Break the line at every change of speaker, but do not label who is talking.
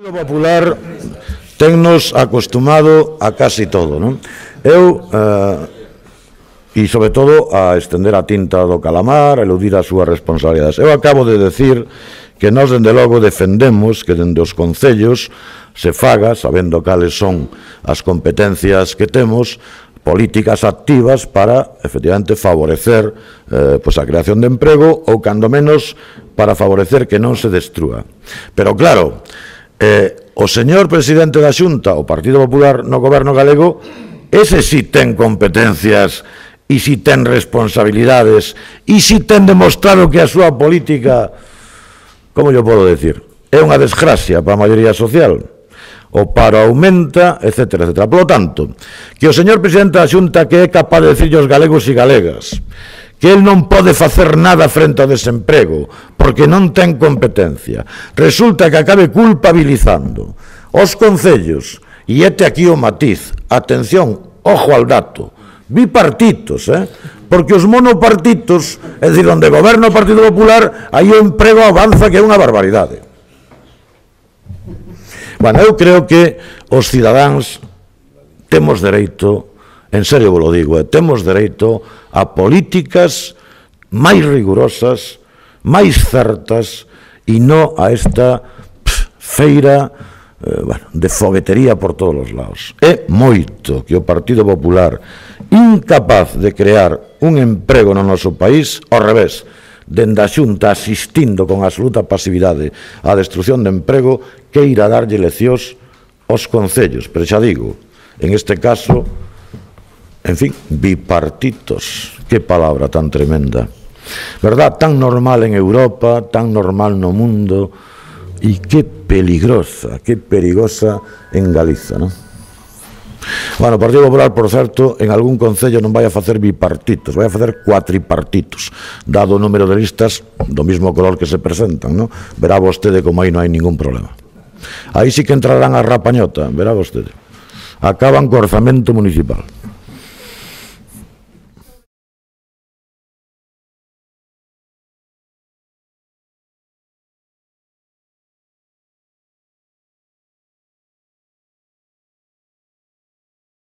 O Popular tennos acostumado a casi todo, non? E sobre todo a estender a tinta do calamar, a eludir as súas responsabilidades. Eu acabo de decir que nós, dende logo, defendemos que dende os concellos se faga, sabendo cales son as competencias que temos, políticas activas para, efectivamente, favorecer a creación de emprego ou, cando menos, para favorecer que non se destrúa. Pero, claro, o señor presidente da Xunta, o Partido Popular no goberno galego, ese sí ten competencias e si ten responsabilidades e si ten demostrado que a súa política, como yo podo decir, é unha desgracia para a maioría social, o paro aumenta, etcétera, etcétera. Por lo tanto, que o señor presidente da Xunta, que é capaz de decirlle aos galegos e galegas que el non pode facer nada frente ao desemprego porque non ten competencia, resulta que acabe culpabilizando os concellos, e este aquí o matiz, atención, ojo al dato, bipartitos, porque os monopartitos, é dicir, onde goberna o Partido Popular, aí o emprego avanza que é unha barbaridade. Bueno, eu creo que os cidadáns temos dereito, en serio vos lo digo, temos dereito a políticas máis rigurosas, máis certas, e non a esta feira de foguetería por todos os lados. É moito que o Partido Popular, incapaz de crear un emprego no noso país, ao revés, dende a Xunta asistindo con absoluta pasividade á destrucción de emprego, queira darlle leccións aos concellos. Pero xa digo, en este caso, en fin, bipartitos, que palabra tan tremenda, verdad, tan normal en Europa, tan normal no mundo, e que peligrosa, que perigosa en Galiza, non? Bueno, o Partido Popular, por certo, en algún concello non vai a facer bipartitos, vai a facer cuatripartitos, dado o número de listas do mismo color que se presentan, non? Verá vostede como aí non hai ningún problema. Aí sí que entrarán a rapañota, verá vostede. Acaban co orzamento municipal.